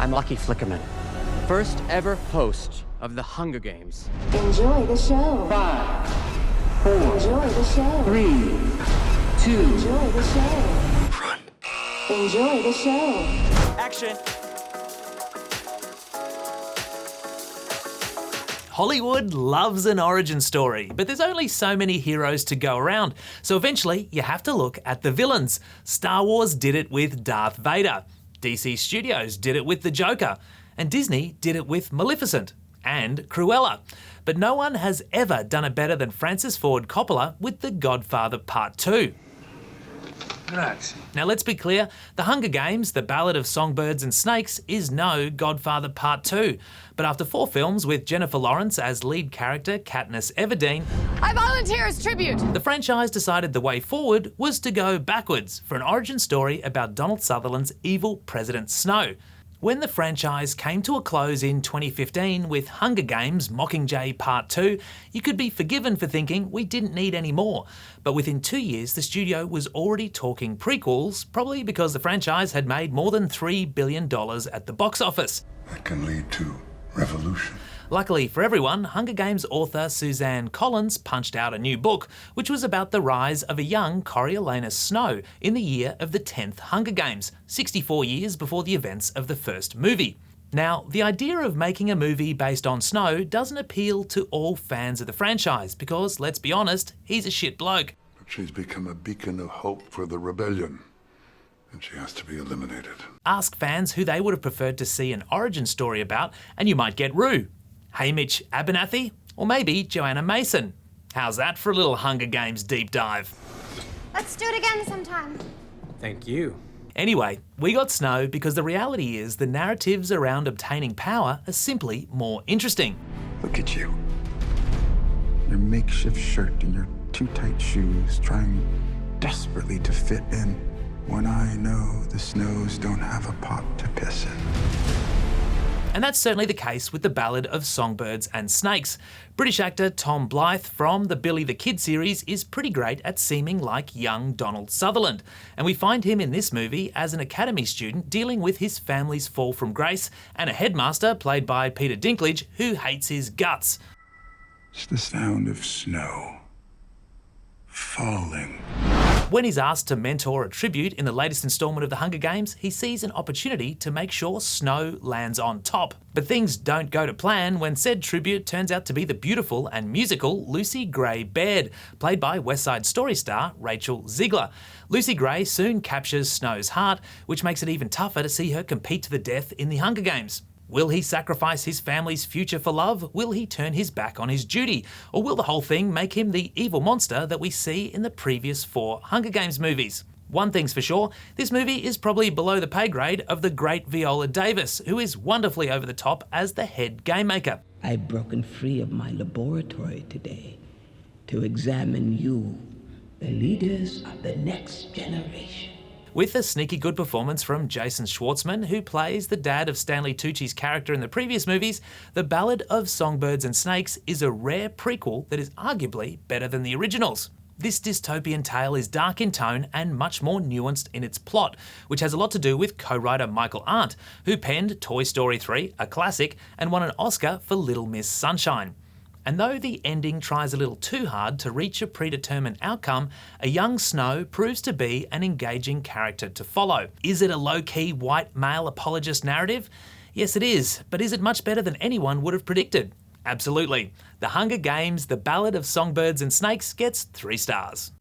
I'm Lucky Flickerman, first ever host of the Hunger Games. Enjoy the show. 5, 4, Enjoy the show. 3, 2. Enjoy the show. Run. Enjoy the show. Action. Hollywood loves an origin story, but there's only so many heroes to go around, so eventually you have to look at the villains. Star Wars did it with Darth Vader, DC Studios did it with the Joker, and Disney did it with Maleficent and Cruella. But no one has ever done it better than Francis Ford Coppola with The Godfather Part 2. Grazie. Now let's be clear, The Hunger Games, The Ballad of Songbirds and Snakes is no Godfather Part 2. But after 4 films with Jennifer Lawrence as lead character Katniss Everdeen, I volunteer as tribute! the franchise decided the way forward was to go backwards for an origin story about Donald Sutherland's evil President Snow. When the franchise came to a close in 2015 with Hunger Games Mockingjay Part 2, you could be forgiven for thinking we didn't need any more. But within 2 years, the studio was already talking prequels, probably because the franchise had made more than $3 billion at the box office. That can lead to revolution. Luckily for everyone, Hunger Games author Suzanne Collins punched out a new book, which was about the rise of a young Coriolanus Snow in the year of the 10th Hunger Games, 64 years before the events of the first movie. Now, the idea of making a movie based on Snow doesn't appeal to all fans of the franchise because, let's be honest, he's a shit bloke. But she's become a beacon of hope for the rebellion, and she has to be eliminated. Ask fans who they would have preferred to see an origin story about, and you might get Rue, Haymitch Abernathy, or maybe Joanna Mason. How's that for a little Hunger Games deep dive? Let's do it again sometime. Thank you. Anyway, we got Snow because the reality is the narratives around obtaining power are simply more interesting. Look at you. Your makeshift shirt and your too tight shoes, trying desperately to fit in when I know the Snows don't have a pot to piss in. And that's certainly the case with the Ballad of Songbirds and Snakes. British actor Tom Blyth from the Billy the Kid series is pretty great at seeming like young Donald Sutherland. And we find him in this movie as an academy student dealing with his family's fall from grace and a headmaster played by Peter Dinklage who hates his guts. It's the sound of snow falling. When he's asked to mentor a tribute in the latest instalment of The Hunger Games, he sees an opportunity to make sure Snow lands on top. But things don't go to plan when said tribute turns out to be the beautiful and musical Lucy Gray Baird, played by West Side Story star Rachel Zegler. Lucy Gray soon captures Snow's heart, which makes it even tougher to see her compete to the death in The Hunger Games. Will he sacrifice his family's future for love? Will he turn his back on his duty? Or will the whole thing make him the evil monster that we see in the previous 4 Hunger Games movies? One thing's for sure, this movie is probably below the pay grade of the great Viola Davis, who is wonderfully over the top as the head game maker. I've broken free of my laboratory today to examine you, the leaders of the next generation. With a sneaky good performance from Jason Schwartzman, who plays the dad of Stanley Tucci's character in the previous movies, The Ballad of Songbirds and Snakes is a rare prequel that is arguably better than the originals. This dystopian tale is dark in tone and much more nuanced in its plot, which has a lot to do with co-writer Michael Arndt, who penned Toy Story 3, a classic, and won an Oscar for Little Miss Sunshine. And though the ending tries a little too hard to reach a predetermined outcome, a young Snow proves to be an engaging character to follow. Is it a low-key white male apologist narrative? Yes, it is, but is it much better than anyone would have predicted? Absolutely. The Hunger Games, The Ballad of Songbirds and Snakes gets 3 stars.